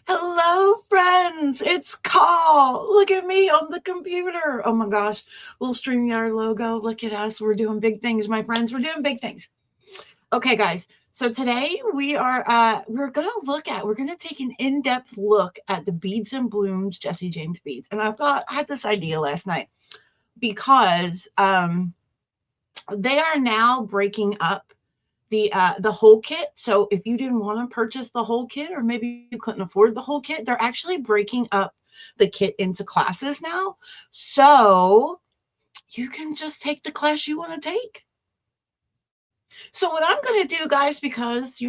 Hello, friends. It's Call. Look at me on the computer. Oh my gosh. Little StreamYard logo. Look at us. We're doing big things, my friends. We're doing big things. Okay, guys. So today we're gonna take an in-depth look at the Beads and Blooms Jesse James beads. And I had this idea last night because they are now breaking up the whole kit. So if you didn't want to purchase the whole kit, or maybe you couldn't afford the whole kit, they're actually breaking up the kit into classes now. So you can just take the class you want to take. So what I'm going to do, guys, because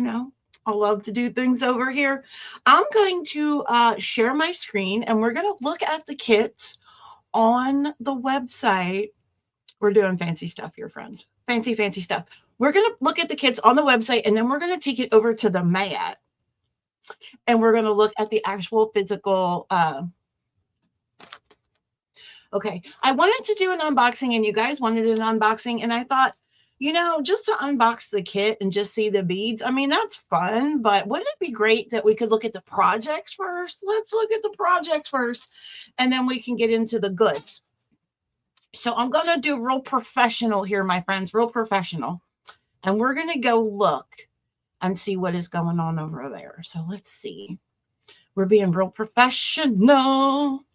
I love to do things over here, I'm going to share my screen, and we're going to look at the kits on the website. We're doing fancy stuff here, friends. Fancy, fancy stuff. We're going to look at the kits on the website, and then we're going to take it over to the mat, and we're going to look at the actual physical. Okay, I wanted to do an unboxing, and you guys wanted an unboxing, and I thought, just to unbox the kit and just see the beads, I mean, that's fun, but wouldn't it be great that we could look at the projects first? Let's look at the projects first, and then we can get into the goods. So I'm going to do real professional here, my friends, real professional. And we're going to go look and see what is going on over there. So let's see. We're being real professional.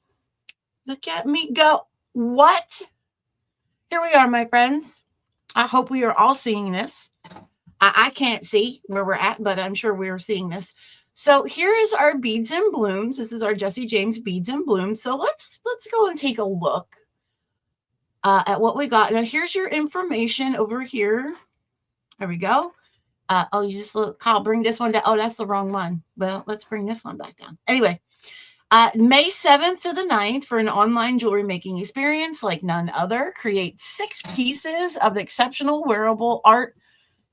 Look at me go. What? Here we are, my friends. I hope we are all seeing this. I can't see where we're at, but I'm sure we are seeing this. So here is our Beads and Blooms. This is our Jesse James Beads and Blooms. So let's go and take a look at what we got. Now here's your information over here. There we go. You just look, Kyle, bring this one down. Oh, that's the wrong one. Well, let's bring this one back down. Anyway, May 7th to the 9th for an online jewelry making experience like none other. Create 6 pieces of exceptional wearable art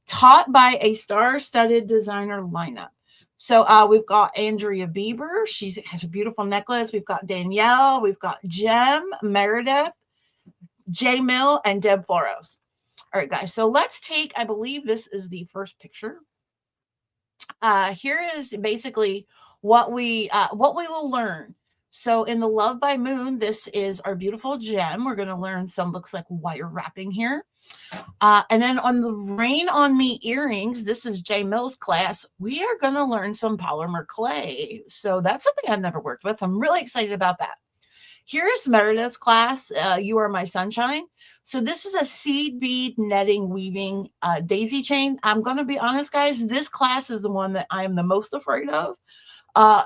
taught by a star-studded designer lineup. So we've got Andrea Bieber. She has a beautiful necklace. We've got Danielle. We've got Jem, Meredith, J Mill, and Deb Floros. All right, guys. So let's take, I believe this is the first picture. Here is basically what we will learn. So in the Love by Moon, this is our beautiful gem. We're going to learn some looks like wire wrapping here. And then on the Rain on Me earrings, this is J Mill's class. We are going to learn some polymer clay. So that's something I've never worked with. So I'm really excited about that. Here's Meredith's class, You Are My Sunshine. So this is a seed bead netting weaving daisy chain. I'm going to be honest, guys, this class is the one that I am the most afraid of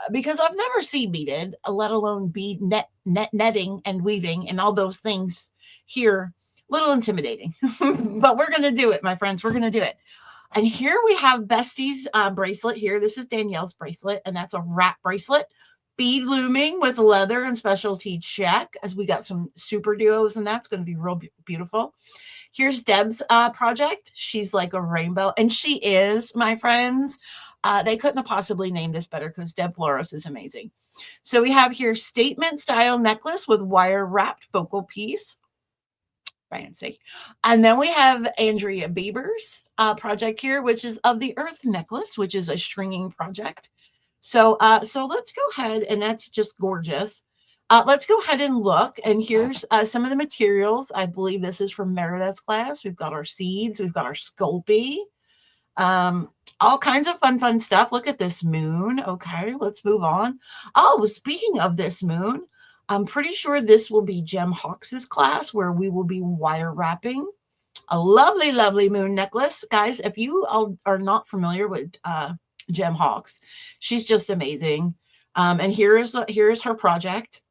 because I've never seed beaded, let alone bead netting and weaving and all those things here. Little intimidating, but we're going to do it, my friends. We're going to do it. And here we have Bestie's bracelet here. This is Danielle's bracelet, and that's a wrap bracelet. Bead looming with leather and specialty check, as we got some super duos, and that's going to be real beautiful. Here's Deb's project. She's like a rainbow, and she is, my friends. They couldn't have possibly named this better because Deb Floros is amazing. So we have here statement style necklace with wire wrapped focal piece. Fancy. And then we have Andrea Bieber's project here, which is of the Earth necklace, which is a stringing project. So let's go ahead, and that's just gorgeous. Let's go ahead and look, and here's some of the materials. I believe this is from Meredith's class. We've got our seeds, we've got our Sculpey, all kinds of fun stuff. Look at this moon. Okay, let's move on. Oh, speaking of this moon, I'm pretty sure this will be Jem Hawks's class where we will be wire wrapping a lovely, lovely moon necklace. Guys, if you are not familiar with Jem Hawks, she's just amazing. And here's her project.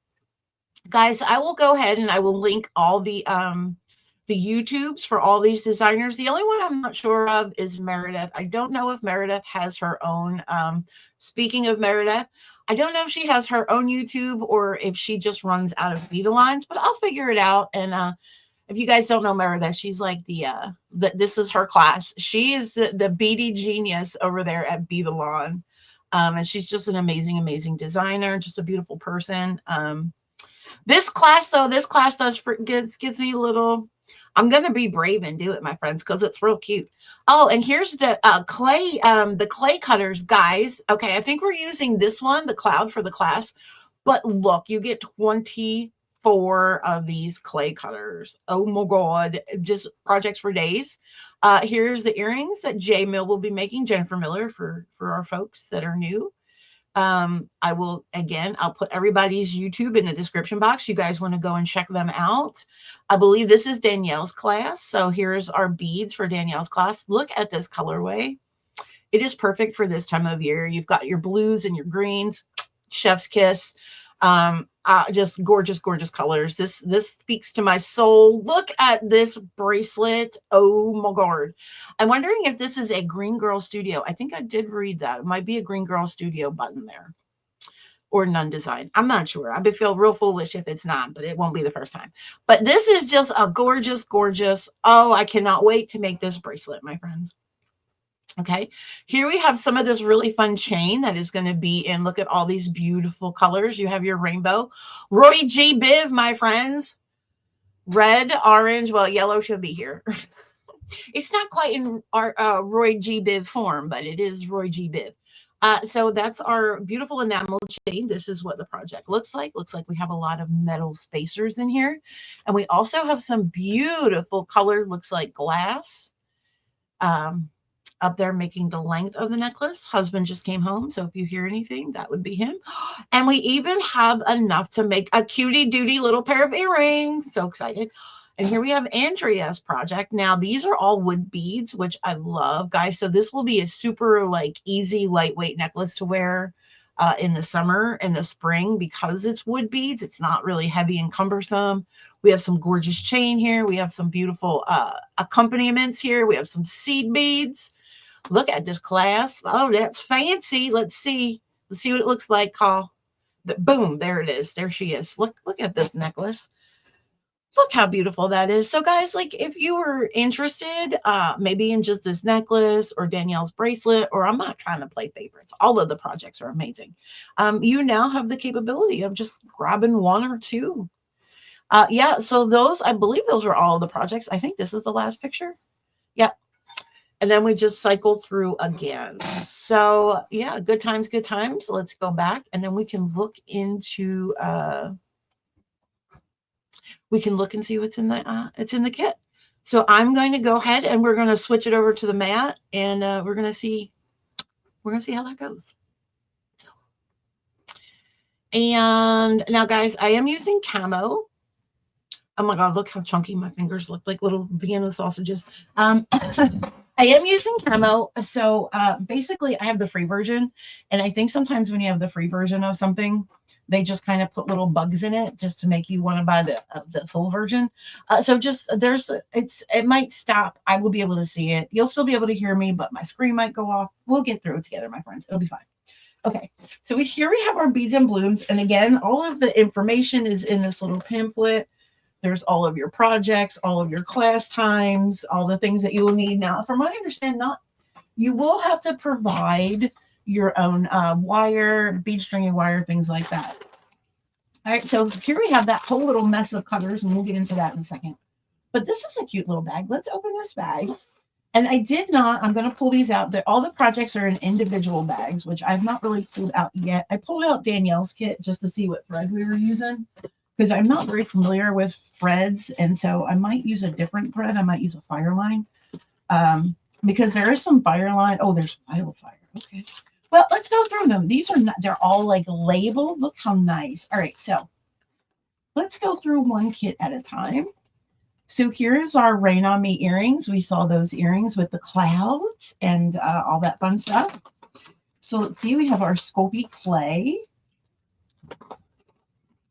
Guys, I will go ahead and I will link all the YouTubes for all these designers. The only one I'm not sure of is Meredith. I don't know if Meredith has her own. Speaking of Meredith, I don't know if she has her own YouTube or if she just runs out of Bead Lines, but I'll figure it out. And if you guys don't know Meredith, she's like this is her class. She is the beady genius over there at Bead Line. And she's just an amazing, amazing designer, just a beautiful person. This class gives me a little, I'm going to be brave and do it, my friends, because it's real cute. Oh, and here's the clay cutters, guys. Okay, I think we're using this one, the cloud, for the class. But look, you get 24 of these clay cutters. Oh my God, just projects for days. Here's the earrings that J Mill will be making, Jennifer Miller, for our folks that are new. I will, again, I'll put everybody's YouTube in the description box. You guys want to go and check them out. I believe this is Danielle's class. So here's our beads for Danielle's class. Look at this colorway. It is perfect for this time of year. You've got your blues and your greens, chef's kiss. Just gorgeous, gorgeous colors. This speaks to my soul. Look at this bracelet. Oh my God. I'm wondering if this is a Green Girl Studio. I think I did read that. It might be a Green Girl Studio button there, or Nun Design. I'm not sure. I would feel real foolish if it's not, but it won't be the first time. But this is just a gorgeous, gorgeous. Oh, I cannot wait to make this bracelet, my friends. Okay, here we have some of this really fun chain that is going to be in. Look at all these beautiful colors. You have your rainbow. Roy G. Biv, my friends. Red, orange, well, yellow should be here. It's not quite in our Roy G. Biv form, but it is Roy G. Biv. So that's our beautiful enamel chain. This is what the project looks like. Looks like we have a lot of metal spacers in here. And we also have some beautiful color, looks like glass. Up there making the length of the necklace. Husband just came home, so if you hear anything, that would be him. And we even have enough to make a cutie duty little pair of earrings. So excited. And here we have Andrea's project. Now, these are all wood beads, which I love, guys. So this will be a super like easy, lightweight necklace to wear in the summer and the spring because it's wood beads. It's not really heavy and cumbersome. We have some gorgeous chain here. We have some beautiful accompaniments here. We have some seed beads. Look at this class. Oh, that's fancy. Let's see. Let's see what it looks like, Call. Boom, there it is. There she is. Look at this necklace. Look how beautiful that is. So guys, like if you were interested, maybe in just this necklace or Danielle's bracelet, or I'm not trying to play favorites. All of the projects are amazing. You now have the capability of just grabbing one or two. Yeah, so those, I believe those are all of the projects. I think this is the last picture. Yep. And then we just cycle through again. So yeah, good times, good times. Let's go back and then we can look into, we can look and see what's in the, it's in the kit. So I'm going to go ahead and we're going to switch it over to the mat and we're going to see how that goes. So, and now guys, I am using camo. Oh my God, look how chunky my fingers look like little Vienna sausages. I am using camo. So basically I have the free version. And I think sometimes when you have the free version of something, they just kind of put little bugs in it just to make you want to buy the full version. So just it might stop. I will be able to see it. You'll still be able to hear me, but my screen might go off. We'll get through it together, my friends. It'll be fine. Okay, so here we have our beads and blooms. And again, all of the information is in this little pamphlet. There's all of your projects, all of your class times, all the things that you will need. Now, from what I understand, you will have to provide your own wire, bead stringing wire, things like that. All right, so here we have that whole little mess of colors, and we'll get into that in a second. But this is a cute little bag. Let's open this bag. And I'm going to pull these out. All the projects are in individual bags, which I've not really pulled out yet. I pulled out Danielle's kit just to see what thread we were using, because I'm not very familiar with threads. And so I might use a different thread. I might use a Fireline because there is some Fireline. Oh, there's Wildfire. Okay. Well, let's go through them. These are not, they're all like labeled. Look how nice. All right. So let's go through one kit at a time. So here is our Rain on Me earrings. We saw those earrings with the clouds and all that fun stuff. So let's see. We have our Sculpey clay.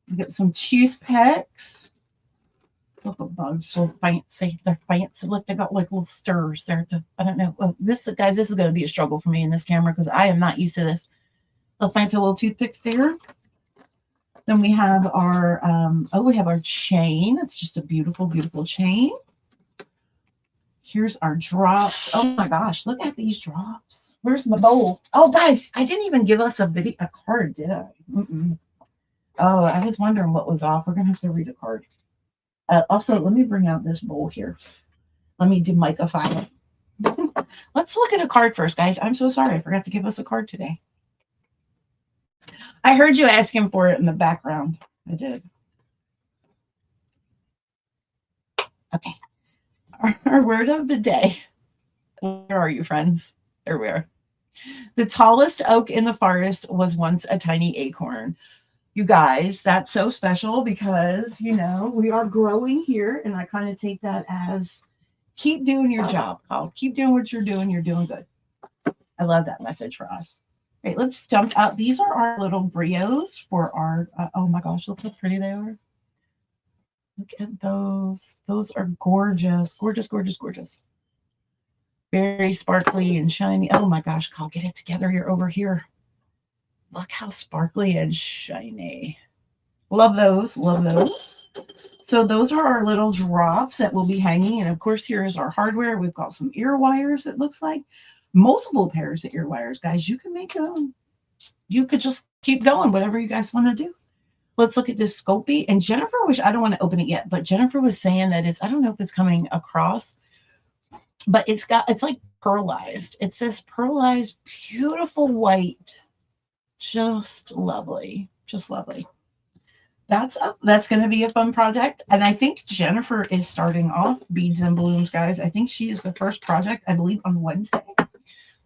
We got some toothpicks. Look at those, so fancy. They're fancy. Look, they got like little stirs there. I don't know. Oh, guys, this is going to be a struggle for me in this camera because I am not used to this. The fancy little toothpicks there. Then we have our chain. It's just a beautiful, beautiful chain. Here's our drops. Oh my gosh, look at these drops. Where's my bowl? Oh, guys, I didn't even give us a card, did I? Oh, I was wondering what was off. We're going to have to read a card. Also, let me bring out this bowl here. Let me demicify it. Let's look at a card first, guys. I'm so sorry. I forgot to give us a card today. I heard you asking for it in the background. I did. Okay. Our word of the day. Where are you, friends? There we are. The tallest oak in the forest was once a tiny acorn. You guys, that's so special because, we are growing here. And I kind of take that as keep doing your job, Paul. Keep doing what you're doing. You're doing good. I love that message for us. All right, let's dump out. These are our little brios for our, oh my gosh, look how pretty they are. Look at those. Those are gorgeous, gorgeous, gorgeous, gorgeous. Very sparkly and shiny. Oh my gosh, Kyle, get it together. You're over here. Look how sparkly and shiny. Love those. Love those. So those are our little drops that will be hanging. And of course, here's our hardware. We've got some ear wires, it looks like. Multiple pairs of ear wires, guys. You can make them. You could just keep going, whatever you guys want to do. Let's look at this Sculpey. And Jennifer, I don't want to open it yet, but Jennifer was saying that I don't know if it's coming across, but it's like pearlized. It says pearlized, beautiful white. Just lovely. Just lovely. That's going to be a fun project. And I think Jennifer is starting off Beads and Balloons, guys. I think she is the first project, I believe, on Wednesday. I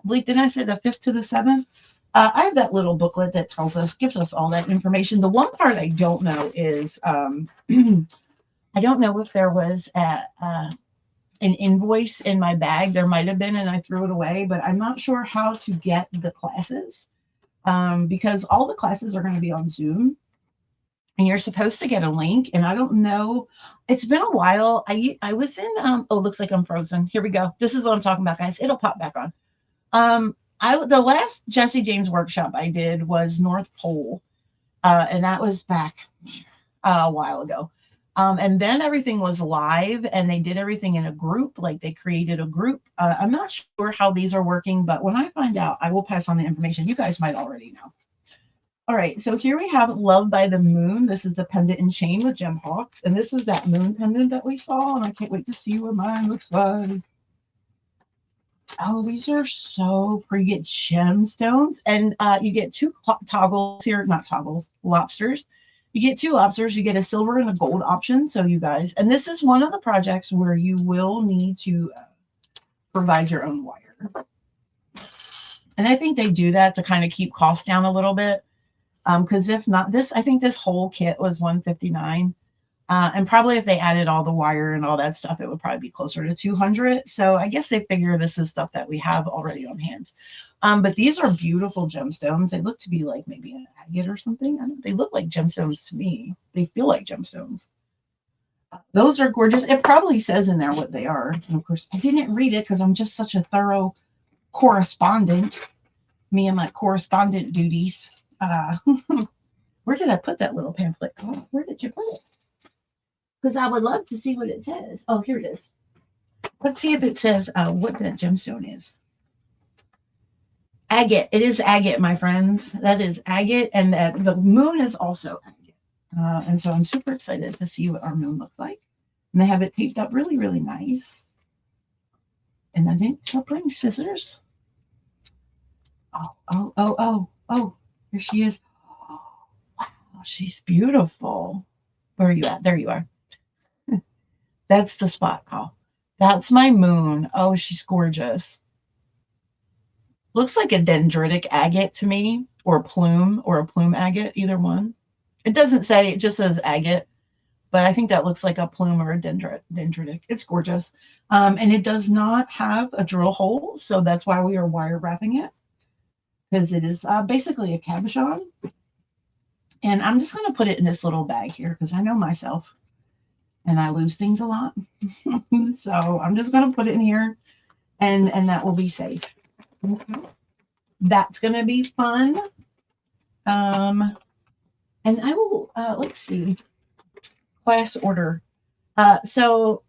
believe, didn't I say the 5th to the 7th? I have that little booklet that gives us all that information. The one part I don't know is, I don't know if there was an invoice in my bag. There might have been, and I threw it away, but I'm not sure how to get the classes because all the classes are going to be on Zoom. And you're supposed to get a link, and I don't know. It's been a while. I was in. Oh, looks like I'm frozen. Here we go. This is what I'm talking about, guys. It'll pop back on. The last Jesse James workshop I did was North Pole, and that was back a while ago. And then everything was live, and they did everything in a group. Like they created a group. I'm not sure how these are working, but when I find out, I will pass on the information. You guys might already know. All right, so here we have Love by the Moon. This is the pendant and chain with gem hawks. And this is that moon pendant that we saw. And I can't wait to see what mine looks like. Oh, these are so pretty. You get gemstones. And you get 2 toggles here. Not toggles, lobsters. You get 2 lobsters. You get a silver and a gold option. So you guys, and this is one of the projects where you will need to provide your own wire. And I think they do that to kind of keep costs down a little bit. Because if not this, I think this whole kit was $159. And probably if they added all the wire and all that stuff, it would probably be closer to $200. So I guess they figure this is stuff that we have already on hand. But these are beautiful gemstones. They look to be like maybe an agate or something. They look like gemstones to me. They feel like gemstones. Those are gorgeous. It probably says in there what they are. And of course, I didn't read it because I'm just such a thorough correspondent. Me and my correspondent duties. Where did I put that little pamphlet? Oh, where did you put it? Because I would love to see what it says. Oh, here it is. Let's see if it says what that gemstone is. Agate. It is agate, my friends. That is agate, and that the moon is also agate. And so I'm super excited to see what our moon looks like. And they have it taped up really, really nice. And I think I'll bring scissors. Oh. Here she is. Oh, wow, she's beautiful. Where are you at? There you are. That's the spot, Call. That's my moon. Oh, she's gorgeous. Looks like a dendritic agate to me, or a plume agate, either one. It doesn't say, it just says agate, but I think that looks like a plume or a dendritic. It's gorgeous. And it does not have a drill hole, so that's why we are wire wrapping it. Because it is basically a cabochon. And I'm just going to put it in this little bag here because I know myself and I lose things a lot. So I'm just going to put it in here and that will be safe. Okay. That's going to be fun. And I will, let's see, class order. So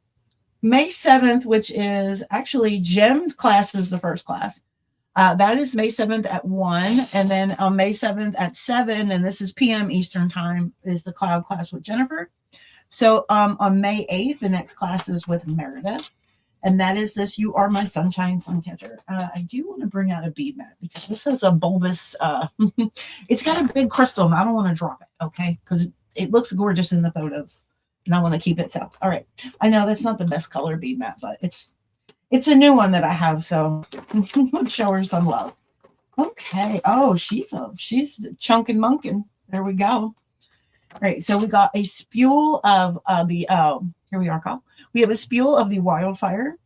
May 7th, which is actually Jim's class is the first class. That is May 7th at 1. And then on May 7th at 7, and this is PM Eastern time, is the cloud class with Jennifer. So on May 8th, the next class is with Meredith. And that is this You Are My Sunshine Suncatcher. I do want to bring out a bead mat because this is a bulbous, it's got a big crystal and I don't want to drop it, okay? Because it looks gorgeous in the photos and I want to keep it so. All right. I know that's not the best color bead mat, but it's a new one that I have, so let's show her some love. Okay. Oh, she's chunkin' munkin'. There we go. All right, so we got a spool of here we are, Kyle. We have a spool of the wildfire.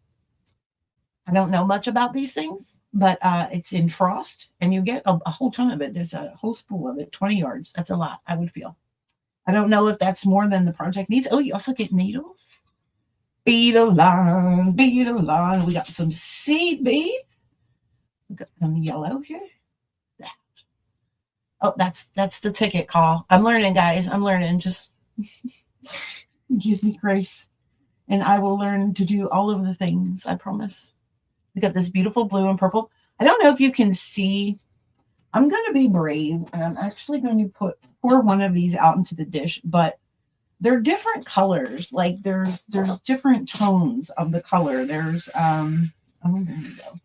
I don't know much about these things, but it's in frost, and you get a whole ton of it. There's a whole spool of it, 20 yards. That's a lot, I would feel. I don't know if that's more than the project needs. Oh, you also get needles. Beetle-line, beetle-line. We got some seed beads. We got some yellow here. That. Oh, that's the ticket call. I'm learning, guys. I'm learning. Just give me grace, and I will learn to do all of the things. I promise. We got this beautiful blue and purple. I don't know if you can see. I'm going to be brave, and I'm actually going to pour one of these out into the dish, but they're different colors. Like there's different tones of the color. There's oh, there you go.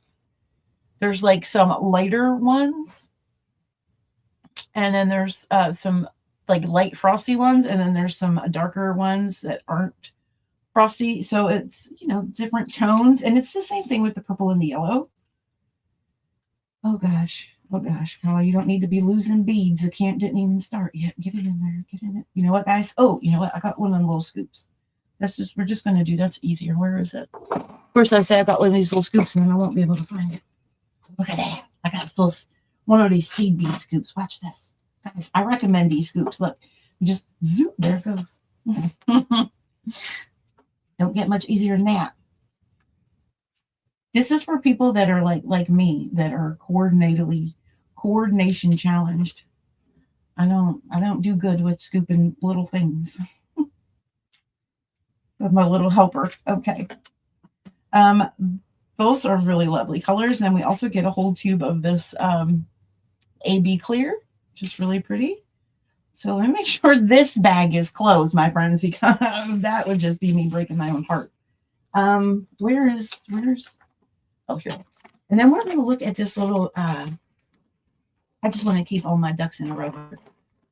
There's like some lighter ones, and then there's some like light frosty ones, and then there's some darker ones that aren't frosty. So it's, different tones, and it's the same thing with the purple and the yellow. Oh gosh, Carla, you don't need to be losing beads. The camp didn't even start yet. Get it in there, get in it. You know what, guys? Oh, you know what? I got one of them little scoops. We're just gonna do. That's easier. Where is it? Of course, I say I got one of these little scoops, and then I won't be able to find it. Look at that. I got still one of these seed bead scoops. Watch this, guys. I recommend these scoops. Look, just zoom. There it goes. Don't get much easier than that. This is for people that are like me, that are coordination challenged. I don't do good with scooping little things. With my little helper. Okay. Those are really lovely colors. And then we also get a whole tube of this AB clear, which is really pretty. So let me make sure this bag is closed, my friends, because that would just be me breaking my own heart. Where's oh, here it is. And then we're going to look at this little, I just want to keep all my ducks in a row.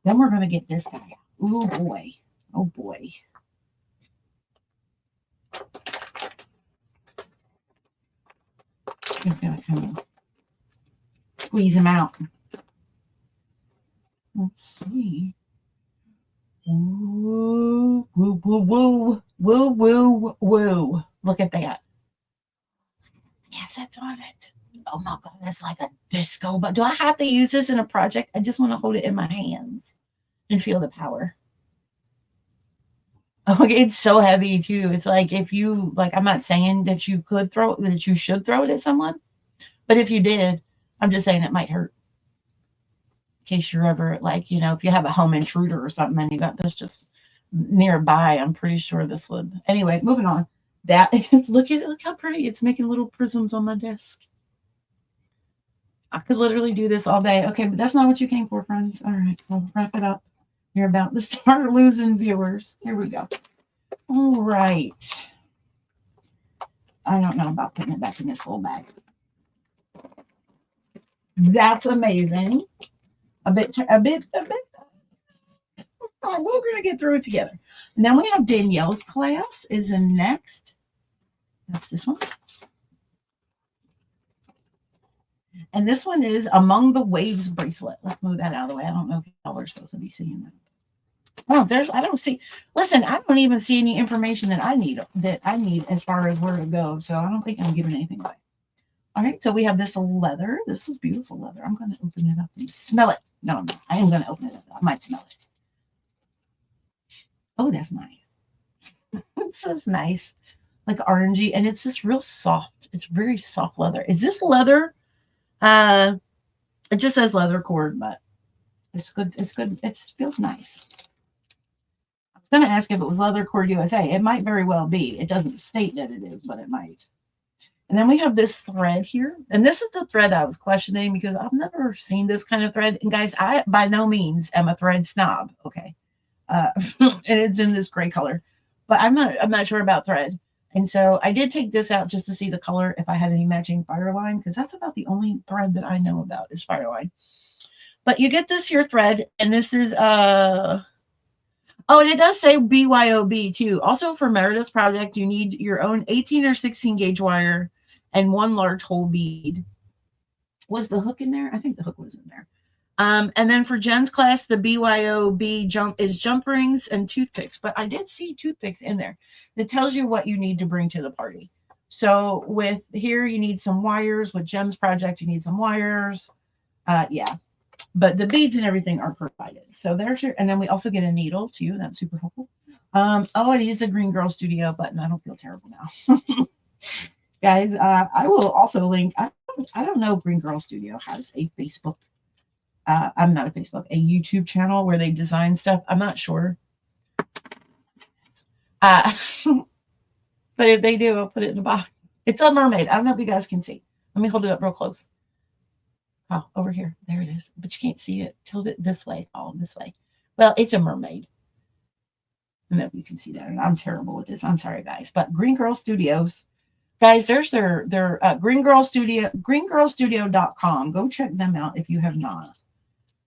Then we're going to get this guy. Oh, boy. Oh, boy. I'm going to kind of squeeze him out. Let's see. Woo, woo, woo, woo, woo, woo, woo. Look at that. Yes, that's on it. Oh my God, that's like a disco. But do I have to use this in a project? I just want to hold it in my hands and feel the power. Oh, it's so heavy too. It's like if you I'm not saying that you should throw it at someone, but if you did, I'm just saying it might hurt. In case you're ever if you have a home intruder or something and you got this just nearby, I'm pretty sure this would. Anyway, moving on. That is, look how pretty. It's making little prisms on my desk. I could literally do this all day. Okay, but that's not what you came for, friends. All right, we'll wrap it up. You're about to start losing viewers. Here we go. All right. I don't know about putting it back in this little bag. That's amazing. A bit. Oh, we're going to get through it together. And then we have Danielle's class is in next. That's this one. And this one is Among the Waves bracelet. Let's move that out of the way. I don't know if y'all are supposed to be seeing that. Oh, I don't see. Listen, I don't even see any information that I need as far as where to go. So I don't think I'm giving anything away. All right, so we have this leather. This is beautiful leather. I'm going to open it up and smell it. No, I am going to open it up. I might smell it. Oh, that's nice. This is nice, like orangey, and it's just real soft. It's very soft leather. Is this leather? It just says leather cord, but it's good. It's good. It feels nice. I was going to ask if it was leather cord USA. It might very well be. It doesn't state that it is, but it might. And then we have this thread here. And this is the thread I was questioning because I've never seen this kind of thread. And guys, I by no means am a thread snob. Okay. And it's in this gray color. but I'm not sure about thread. And so I did take this out just to see the color if I had any matching fireline, because that's about the only thread that I know about is fireline. But you get this here thread, and this is oh, and it does say BYOB too. Also for Meredith's project, you need your own 18 or 16 gauge wire and one large hole bead. Was the hook in there? I think the hook was in there. And then for Jen's class, the BYOB jump rings and toothpicks. But I did see toothpicks in there. That tells you what you need to bring to the party. So with here, you need some wires. With Jen's project, you need some wires. Yeah. But the beads and everything are provided. So there's your, and then we also get a needle too. That's super helpful. Oh, it is a Green Girl Studio button. I don't feel terrible now. Guys, I will also link, I don't know, Green Girl Studio has a Facebook. I'm not a Facebook, a YouTube channel where they design stuff. I'm not sure. But if they do, I'll put it in the box. It's a mermaid. I don't know if you guys can see. Let me hold it up real close. Oh, over here. There it is. But you can't see it. Tilt it this way. Oh, this way. Well, it's a mermaid. I don't know if you can see that. And I'm terrible with this. I'm sorry, guys. But Green Girl Studios. Guys, there's their Green Girl Studio, greengirlstudio.com. Go check them out if you have not.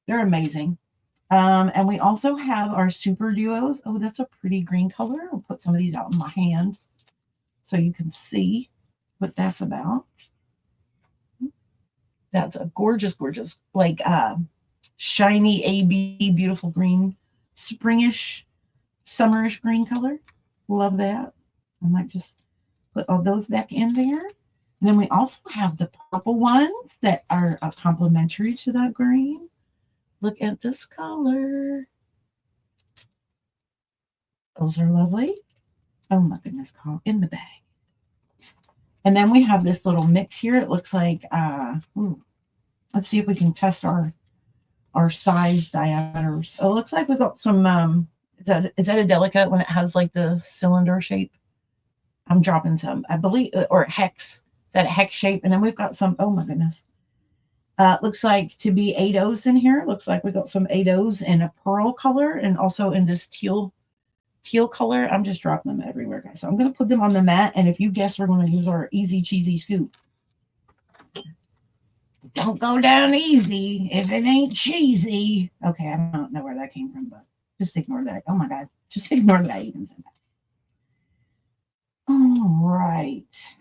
They're amazing. And we also have our super duos. Oh, that's a pretty green color. I'll put some of these out in my hand so you can see what that's about. That's a gorgeous, gorgeous, like shiny AB, beautiful green, springish, summerish green color. Love that. I might just put all those back in there. And then we also have the purple ones that are complementary to that green. Look at this color. Those are lovely. Oh my goodness, in the bag. And then we have this little mix here. It looks like, let's see if we can test our size diameters. Oh, it looks like we've got some, is that a delicate when it has like the cylinder shape? I'm dropping some, I believe, or hex. Is that a hex shape? And then we've got some, oh my goodness. Looks like to be 8/0s in here. Looks like we got some 8/0s in a pearl color and also in this teal color. I'm just dropping them everywhere, guys. So I'm going to put them on the mat. And if you guess, we're going to use our easy cheesy scoop. Don't go down easy if it ain't cheesy. Okay, I don't know where that came from, but just ignore that. Oh my God. Just ignore that I even said that. All right.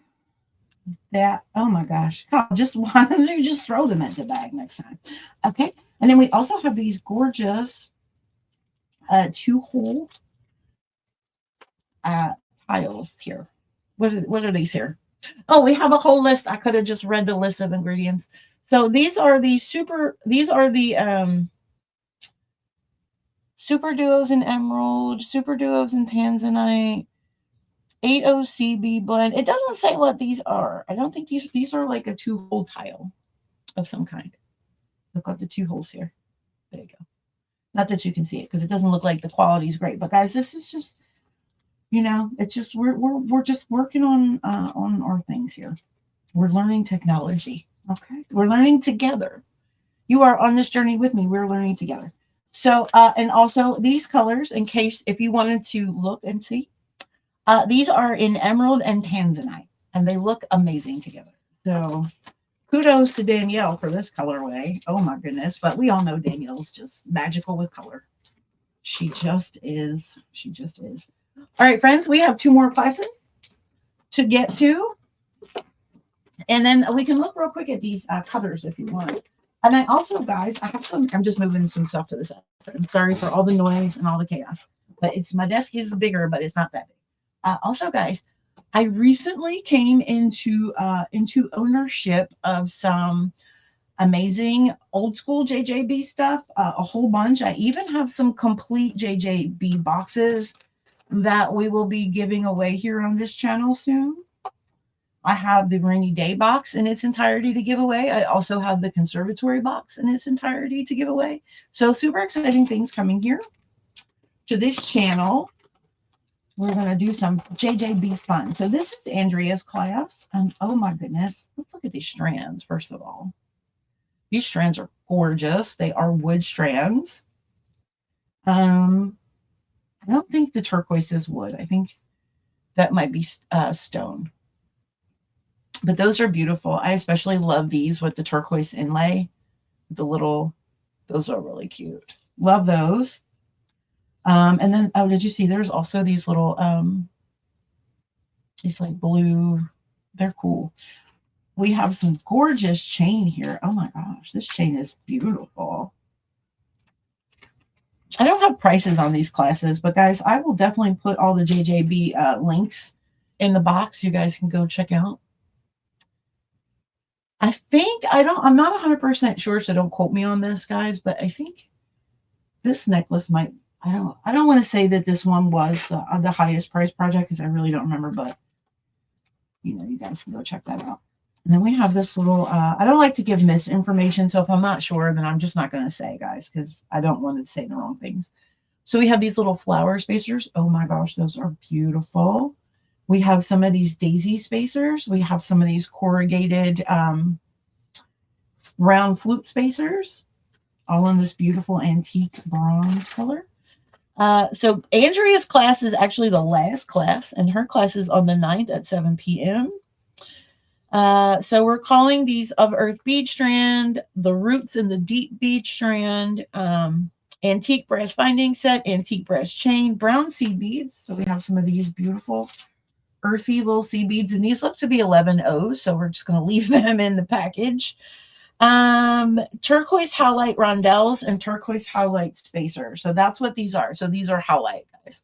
That, oh my gosh. God, why don't you just throw them into the bag next time? Okay. And then we also have these gorgeous 2-hole tiles here. What are these here? Oh, we have a whole list. I could have just read the list of ingredients. So these are the super duos in emerald, super duos in tanzanite, 8/0 CB blend. It doesn't say what these are. I don't think these are like a 2-hole tile of some kind. Look at the 2 holes here. There you go. Not that you can see it because it doesn't look like the quality is great. But guys, this is just, it's just we're just working on our things here. We're learning technology. Okay, we're learning together. You are on this journey with me. We're learning together. So, and also these colors, in case if you wanted to look and see, these are in emerald and tanzanite, and they look amazing together. So, kudos to Danielle for this colorway. Oh my goodness! But we all know Danielle's just magical with color. She just is. She just is. All right, friends, we have 2 more classes to get to. And then we can look real quick at these colors if you want. And I also, guys, I have some, I'm just moving some stuff to the side. I'm sorry for all the noise and all the chaos. But my desk is bigger, but it's not that big. Also, guys, I recently came into ownership of some amazing old school JJB stuff, a whole bunch. I even have some complete JJB boxes that we will be giving away here on this channel soon. I have the rainy day box in its entirety to give away. I also have the conservatory box in its entirety to give away. So super exciting things coming here to this channel. We're going to do some JJB fun. So this is Andrea's class. And oh my goodness, let's look at these strands first of all. These strands are gorgeous. They are wood strands. I don't think the turquoise is wood. I think that might be stone. But those are beautiful. I especially love these with the turquoise inlay. The little, those are really cute. Love those. And then, oh, did you see there's also these little, these like blue, they're cool. We have some gorgeous chain here. Oh my gosh, this chain is beautiful. I don't have prices on these classes, but guys, I will definitely put all the JJB links in the box. You guys can go check out. I think, I'm not 100% sure, so don't quote me on this, guys, but I think this necklace might, I don't want to say that this one was the highest price project because I really don't remember, but you know, you guys can go check that out. And then we have this little, I don't like to give misinformation. So if I'm not sure, then I'm just not going to say, guys, because I don't want to say the wrong things. So we have these little flower spacers. Oh my gosh, those are beautiful. We have some of these daisy spacers. We have some of these corrugated round flute spacers, all in this beautiful antique bronze color. So Andrea's class is actually the last class, and her class is on the 9th at 7 p.m. So we're calling these Of Earth bead strand, the roots in the deep bead strand, antique brass binding set, antique brass chain, brown seed beads. So we have some of these beautiful earthy little seed beads, and these look to be 11 O's. So we're just going to leave them in the package. Turquoise howlite rondelles and turquoise howlite spacers. So that's what these are. So these are howlite, guys,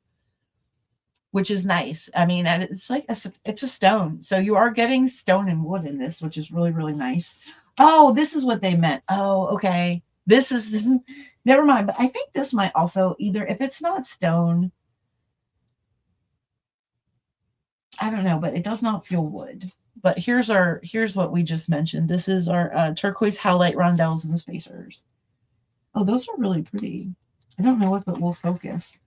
which is nice. I mean, and it's like it's a stone. So you are getting stone and wood in this, which is really, really nice. Oh, this is what they meant. Oh, okay. This is, never mind. But I think this might also either, if it's not stone, I don't know, but it does not feel wood. But here's what we just mentioned. This is our turquoise howlite rondelles and spacers. Oh, those are really pretty. I don't know if it will focus,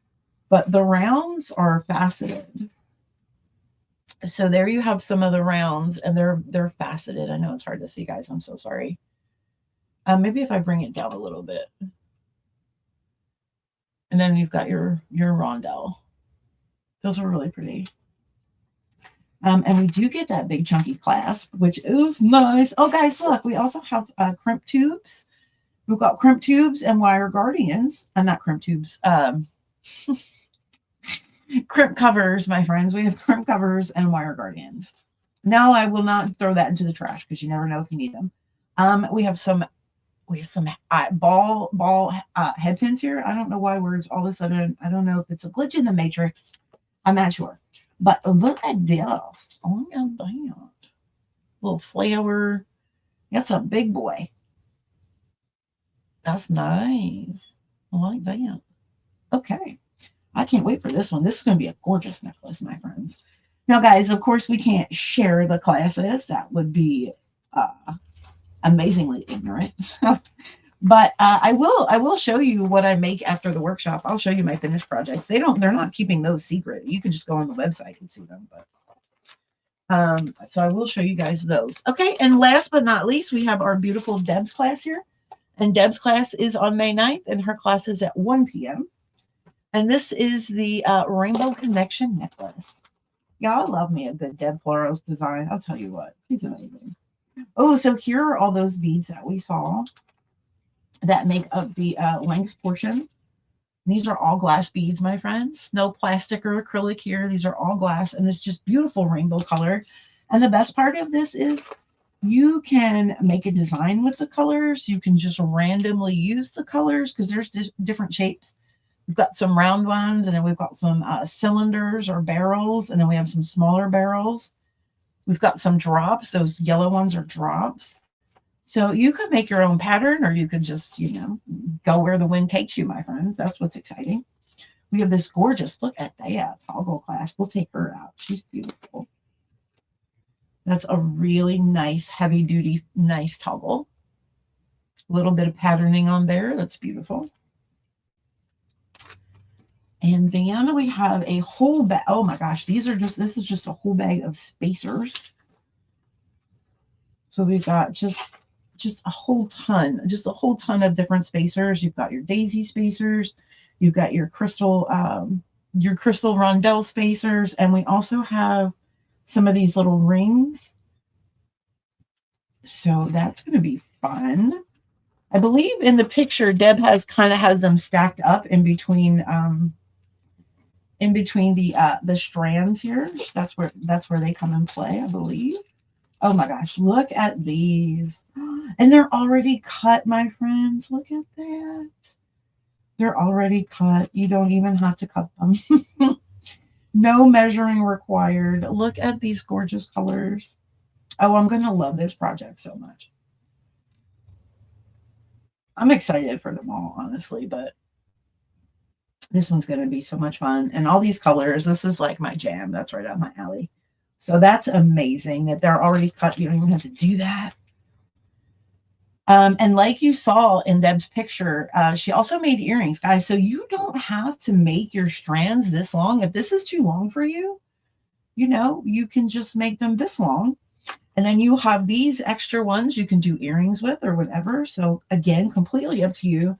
but the rounds are faceted. So there you have some of the rounds, and they're faceted. I know it's hard to see, guys. I'm so sorry. Maybe if I bring it down a little bit. And then you've got your rondelle. Those are really pretty. And we do get that big chunky clasp, which is nice. Oh, guys, look, we also have crimp tubes. We've got crimp tubes and wire guardians. Not crimp tubes. Crimp covers, my friends. We have crimp covers and wire guardians. No, I will not throw that into the trash because you never know if you need them. We have some ball head pins here. I don't know why we're all of a sudden. I don't know if it's a glitch in the matrix. I'm not sure. But look at this. Oh, look at that. Little flower. That's a big boy. That's nice. I like that. Okay. I can't wait for this one. This is going to be a gorgeous necklace, my friends. Now, guys, of course, we can't share the classes. That would be amazingly ignorant. But I will show you what I make after the workshop. I'll show you my finished projects. They're not keeping those secret. You can just go on the website and see them. But so I will show you guys those. Okay, and last but not least, we have our beautiful Deb's class here. And Deb's class is on May 9th, and her class is at 1 p.m. And this is the Rainbow Connection necklace. Y'all love me a good Deb Floros design. I'll tell you what, she's amazing. Oh, so here are all those beads that we saw that make up the length portion. These are all glass beads, my friends. No plastic or acrylic here. These are all glass, and it's just beautiful rainbow color. And the best part of this is you can make a design with the colors. You can just randomly use the colors because there's different shapes. We've got some round ones, and then we've got some cylinders or barrels, and then we have some smaller barrels. We've got some drops. Those yellow ones are drops. So you could make your own pattern, or you could just, go where the wind takes you, my friends. That's what's exciting. We have this gorgeous, look at that toggle clasp. We'll take her out. She's beautiful. That's a really nice, heavy duty, nice toggle. A little bit of patterning on there. That's beautiful. And then we have a whole bag. Oh my gosh, this is just a whole bag of spacers. So we've got just a whole ton of different spacers. You've got your daisy spacers. You've got your crystal your crystal rondelle spacers. And we also have some of these little rings. So that's going to be fun. I believe in the picture, Deb has them stacked up in between the strands here. That's where they come in play, I believe. Oh my gosh, look at these. And they're already cut, my friends. Look at that. They're already cut. You don't even have to cut them. No measuring required. Look at these gorgeous colors. Oh, I'm going to love this project so much. I'm excited for them all, honestly, but this one's going to be so much fun. And all these colors, this is like my jam. That's right up my alley. So that's amazing that they're already cut. You don't even have to do that. And like you saw in Deb's picture, she also made earrings, guys. So you don't have to make your strands this long. If this is too long for you, you can just make them this long. And then you have these extra ones you can do earrings with or whatever. So again, completely up to you.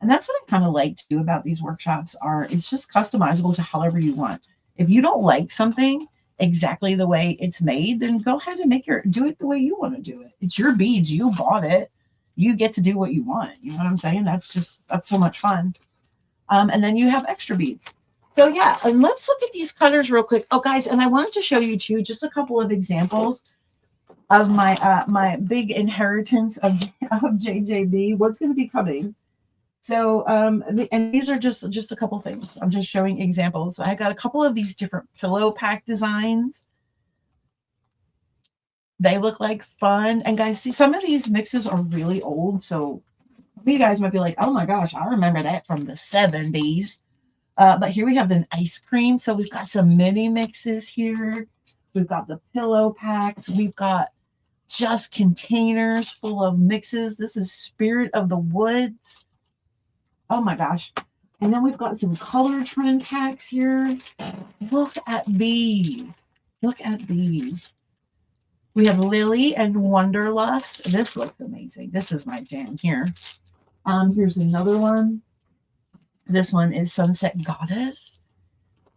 And that's what I kind of like to do about these workshops it's just customizable to however you want. If you don't like something exactly the way it's made, then go ahead and do it the way you want to do it. It's your beads. You bought it. You get to do what you want. You know what I'm saying? That's so much fun. And then you have extra beads. So yeah, and let's look at these cutters real quick. Oh, guys, and I wanted to show you too, just a couple of examples of my big inheritance of JJB. What's going to be coming? So, and these are just a couple things. I'm just showing examples. I got a couple of these different pillow pack designs. They look like fun. And guys, see, some of these mixes are really old. So you guys might be like, oh my gosh, I remember that from the 70s. But here we have an ice cream. So we've got some mini mixes here. We've got the pillow packs. We've got just containers full of mixes. This is Spirit of the Woods. Oh my gosh. And then we've got some color trend packs here. Look at these. Look at these. We have Lily and Wonderlust. This looks amazing. This is my jam here. Here's another one. This one is Sunset Goddess.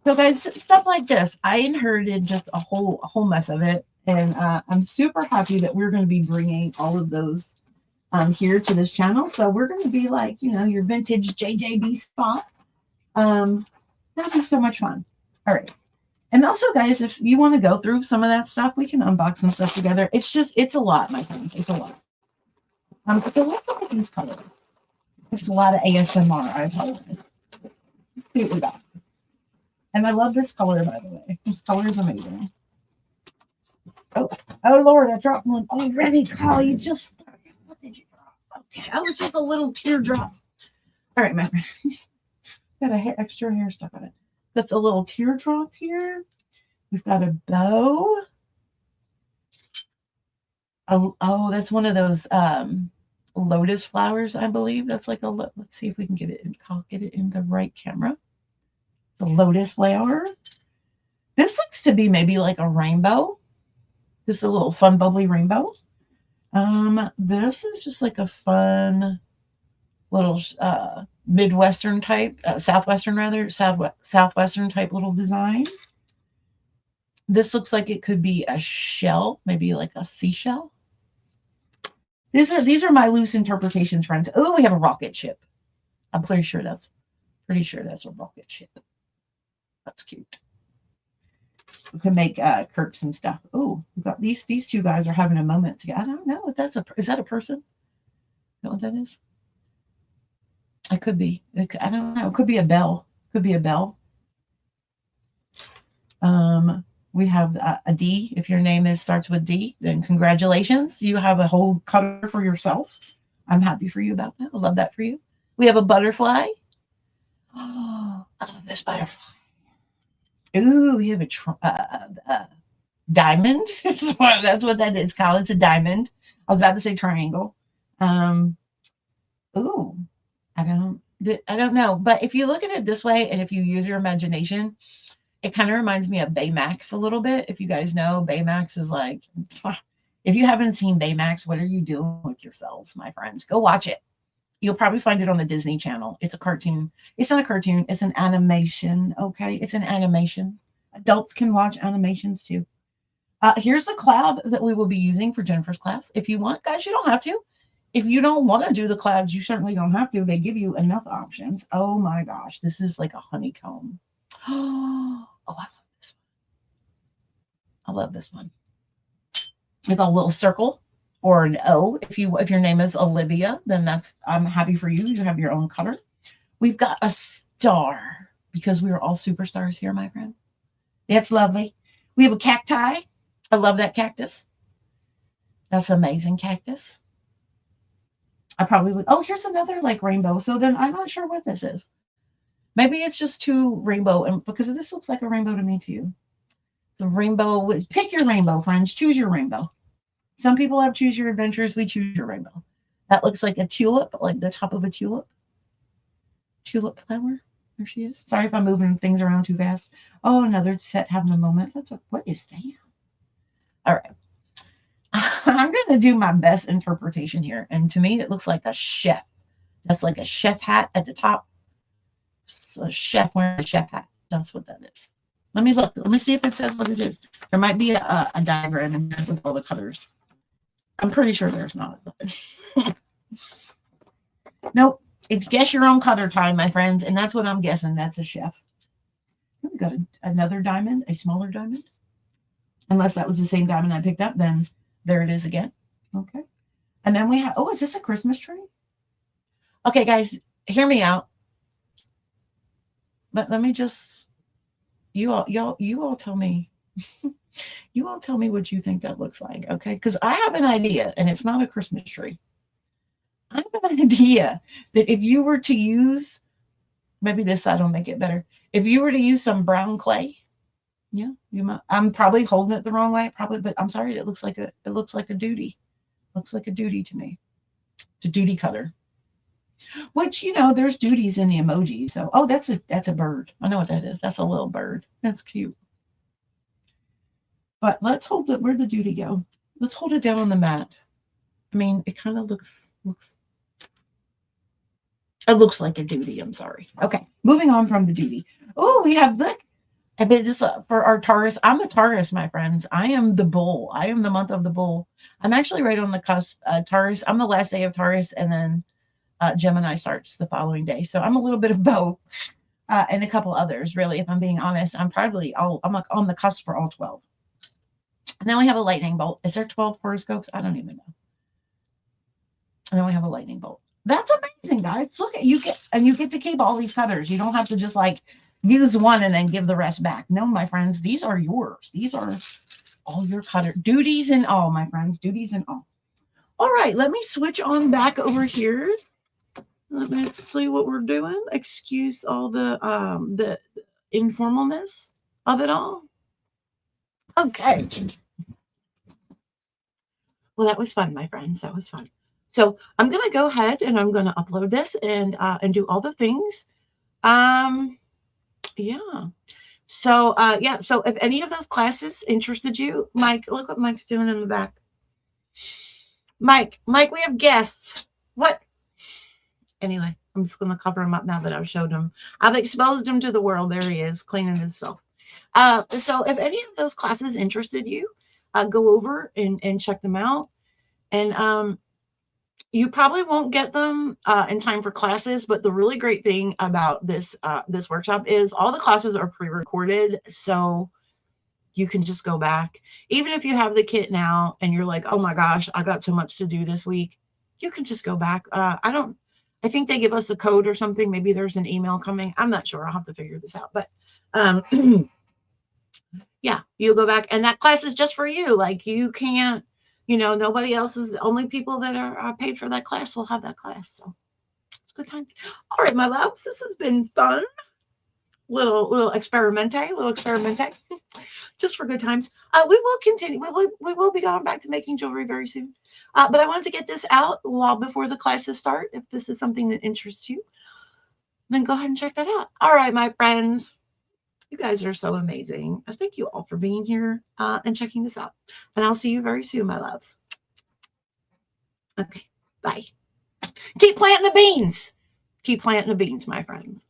So guys, stuff like this. I inherited just a whole mess of it. And I'm super happy that we're going to be bringing all of those here to this channel. So we're going to be like, your vintage JJB spot. That'd be so much fun. All right. And also, guys, if you want to go through some of that stuff, we can unbox some stuff together. It's a lot, my friends. It's a lot. So let's look at these colors. It's a lot of ASMR. I apologize. Let's see what we got. And I love this color, by the way. This color is amazing. Oh Lord, I dropped one already. Carl, you just started. What did you drop? Okay, I was just a little teardrop. All right, my friends. Got extra hair stuck on it. That's a little teardrop here. We've got a bow. Oh, that's one of those lotus flowers, I believe. That's like let's see if we can get it in the right camera. The lotus flower. This looks to be maybe like a rainbow. This is a little fun, bubbly rainbow. This is just like a fun little Midwestern type, Southwestern type little design. This looks like it could be a shell, maybe like a seashell. These are my loose interpretations, friends. Oh, we have a rocket ship. I'm pretty sure that's a rocket ship. That's cute. We can make Kirk some stuff. Oh, we've got these two guys are having a moment together. I don't know what is that a person? You know what that is? It could be. I don't know. It could be a bell. Could be a bell. We have a D. If your name starts with D, then congratulations. You have a whole cutter for yourself. I'm happy for you about that. I love that for you. We have a butterfly. Oh, I love this butterfly. Ooh, we have a diamond. That's what that is called. It's a diamond. I was about to say triangle. Ooh, I don't know. But if you look at it this way, and if you use your imagination, it kind of reminds me of Baymax a little bit. If you guys know, Baymax is like, if you haven't seen Baymax, what are you doing with yourselves, my friends? Go watch it. You'll probably find it on the Disney Channel. It's a cartoon. It's not a cartoon. It's an animation. Okay. It's an animation. Adults can watch animations too. Here's the cloud that we will be using for Jennifer's class. If you want, guys, you don't have to. If you don't want to do the clouds, you certainly don't have to. They give you enough options. Oh my gosh, this is like a honeycomb. Oh, I love this one. I love this one. With a little circle or an O. If your name is Olivia, then I'm happy for you. You have your own color. We've got a star because we are all superstars here, my friend. That's lovely. We have a cacti. I love that cactus. That's amazing cactus. I probably would. Oh, here's another like rainbow. So then I'm not sure what this is. Maybe it's just two rainbow, and because this looks like a rainbow to me too. The rainbow. Pick your rainbow, friends. Choose your rainbow. Some people have choose your adventures. We choose your rainbow. That looks like a tulip, like the top of a tulip. Tulip flower. There she is. Sorry if I'm moving things around too fast. Oh, another set having a moment. What is that? All right. I'm going to do my best interpretation here. And to me, it looks like a chef. That's like a chef hat at the top. So a chef wearing a chef hat. That's what that is. Let me look. Let me see if it says what it is. There might be a diagram in there with all the colors. I'm pretty sure there's not. Nope. It's guess your own color time, my friends. And that's what I'm guessing. That's a chef. We got another diamond, a smaller diamond. Unless that was the same diamond I picked up, then there it is again. Okay. And then we have, oh, is this a Christmas tree? Okay, guys, hear me out. But let me just, you all tell me. You all tell me what you think that looks like, okay? Because I have an idea, and it's not a Christmas tree. I have an idea that if you were to use, maybe this side will make it better. If you were to use some brown clay, yeah, you might. I'm probably holding it the wrong way, probably, but I'm sorry. It looks like a duty. Looks like a duty to me. It's a duty cutter. Which, there's duties in the emoji. So, oh, that's a bird. I know what that is. That's a little bird. That's cute. But let's hold it. Where'd the duty go? Let's hold it down on the mat. I mean, it kind of looks. It looks like a duty. I'm sorry. Okay, moving on from the duty. Oh, we have look. I mean, just for our Taurus. I'm a Taurus, my friends. I am the bull. I am the month of the bull. I'm actually right on the cusp. Taurus. I'm the last day of Taurus, and then Gemini starts the following day. So I'm a little bit of both, and a couple others. Really, if I'm being honest, I'm like on the cusp for all 12. And then we have a lightning bolt. Is there 12 horoscopes? I don't even know. And then we have a lightning bolt. That's amazing, guys. Look at you get to keep all these colors. You don't have to just like use one and then give the rest back. No, my friends, these are yours. These are all your color duties and all, my friends. Duties and all. All right, let me switch on back over here. Let's see what we're doing. Excuse all the informalness of it all. Okay. Well, that was fun, my friends. That was fun. So I'm gonna go ahead and I'm gonna upload this and do all the things. Yeah. So yeah. So if any of those classes interested you, Mike, look what Mike's doing in the back. Mike, we have guests. What? Anyway, I'm just gonna cover him up now that I've showed him. I've exposed him to the world. There he is, cleaning himself. So if any of those classes interested you, go over and check them out. And you probably won't get them in time for classes, but the really great thing about this workshop is all the classes are pre-recorded, so you can just go back. Even if you have the kit now and you're like, oh my gosh, I got so much to do this week, you can just go back. I think they give us a code or something. Maybe there's an email coming. I'm not sure. I'll have to figure this out. But yeah, you'll go back, and that class is just for you. Like you can't. Nobody else is, only people that are paid for that class will have that class. So it's good times. All right, my loves, this has been fun. Little experimente, just for good times. We will continue. We will be going back to making jewelry very soon. But I wanted to get this out before the classes start. If this is something that interests you, then go ahead and check that out. All right, my friends. You guys are so amazing. Thank you all for being here and checking this out. And I'll see you very soon, my loves. Okay, bye. Keep planting the beans. Keep planting the beans, my friends.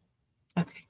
Okay.